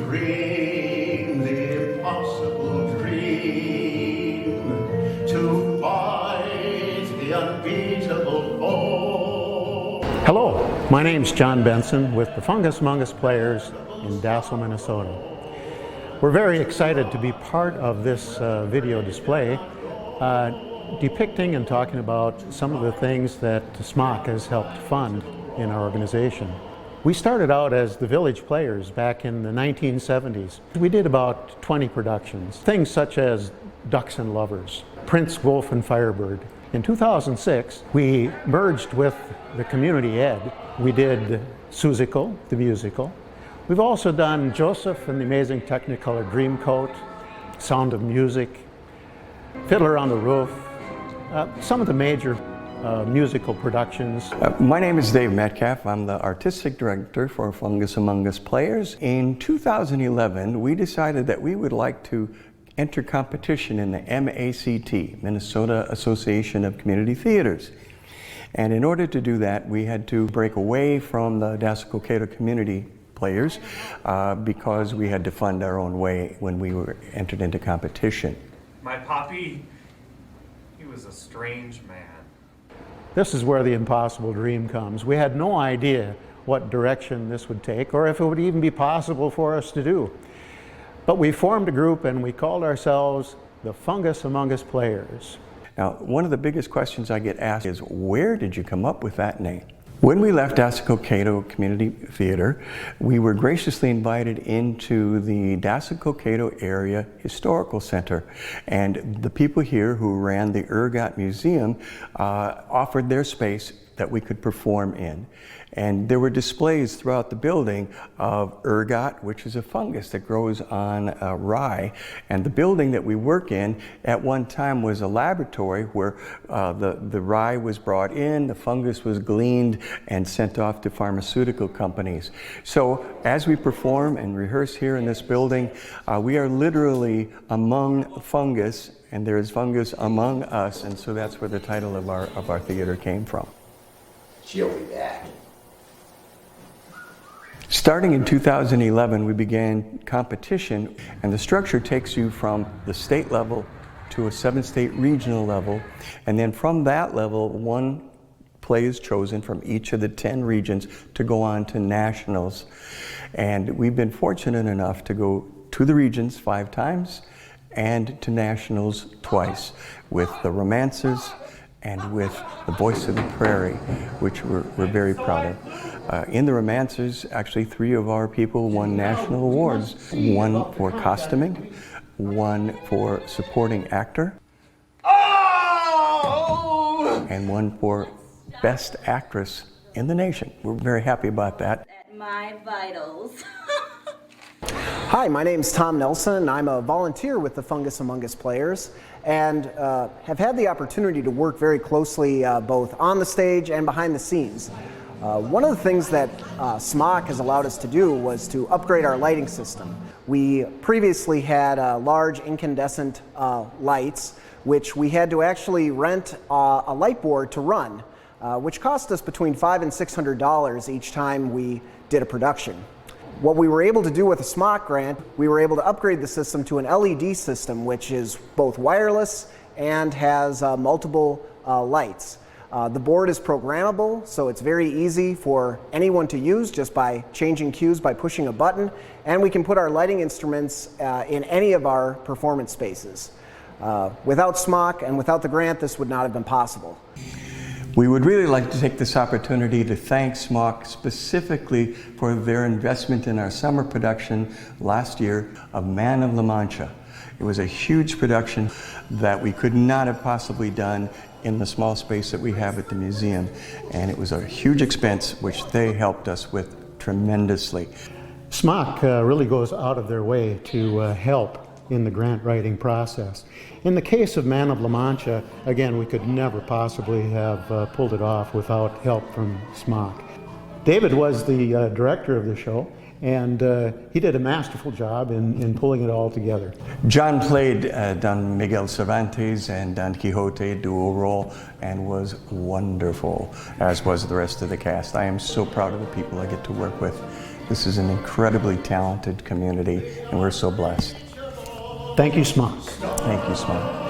dream the impossible dream, to fight the unbeatable foe. Hello, my name's John Benson with the Fungus Among Us Players in Dassel, Minnesota. We're very excited to be part of this video display depicting and talking about some of the things that SMAC has helped fund in our organization. We started out as the Village Players back in the 1970s. We did about 20 productions, things such as Ducks and Lovers, Prince, Wolf and Firebird. In 2006, we merged with the Community Ed. We did Seussical, the musical. We've also done Joseph and the Amazing Technicolor Dreamcoat, Sound of Music, Fiddler on the Roof, some of the major musical productions. My name is Dave Metcalf. I'm the Artistic Director for Fungus Among Us Players. In 2011, we decided that we would like to enter competition in the MACT, Minnesota Association of Community Theaters. And in order to do that, we had to break away from the Dassel-Cokato Community Players because we had to fund our own way when we were entered into competition. My poppy, he was a strange man. This is where the impossible dream comes. We had no idea what direction this would take or if it would even be possible for us to do. But we formed a group and we called ourselves the Fungus Among Us Players. Now, one of the biggest questions I get asked is, where did you come up with that name? When we left Dassel-Cokato Community Theater, we were graciously invited into the Dassel-Cokato Area Historical Center. And the people here who ran the Ergot Museum offered their space that we could perform in. And there were displays throughout the building of ergot, which is a fungus that grows on rye. And the building that we work in at one time was a laboratory where the rye was brought in, the fungus was gleaned and sent off to pharmaceutical companies. So as we perform and rehearse here in this building, we are literally among fungus, and there is fungus among us, and so that's where the title of our theater came from. She'll be back. Starting in 2011, we began competition, and the structure takes you from the state level to a 7-state regional level, and then from that level, one play is chosen from each of the 10 regions to go on to nationals. And we've been fortunate enough to go to the regions 5 times and to nationals twice with the Romancers and with the Voice of the Prairie, which we're very proud of. In the Romancers, actually 3 of our people won national awards. 1 for costuming, 1 for supporting actor, and 1 for best actress in the nation. We're very happy about that. At my vitals. Hi, my name's Tom Nelson. I'm a volunteer with the Fungus Among Us Players and have had the opportunity to work very closely both on the stage and behind the scenes. One of the things that SMAC has allowed us to do was to upgrade our lighting system. We previously had large incandescent lights, which we had to actually rent a light board to run, which cost us between $500 and $600 each time we did a production. What we were able to do with a SMAC grant, we were able to upgrade the system to an LED system, which is both wireless and has multiple lights. The board is programmable, so it's very easy for anyone to use just by changing cues by pushing a button, and we can put our lighting instruments in any of our performance spaces. Without SMAC and without the grant, this would not have been possible. We would really like to take this opportunity to thank SMAC specifically for their investment in our summer production last year of Man of La Mancha. It was a huge production that we could not have possibly done in the small space that we have at the museum, and it was a huge expense which they helped us with tremendously. SMAC really goes out of their way to help in the grant writing process. In the case of Man of La Mancha, again, we could never possibly have pulled it off without help from SMAC. David was the director of the show, and he did a masterful job in pulling it all together. John played Don Miguel Cervantes and Don Quixote dual role and was wonderful, as was the rest of the cast. I am so proud of the people I get to work with. This is an incredibly talented community, and we're so blessed. Thank you, SMAC. Thank you, SMAC.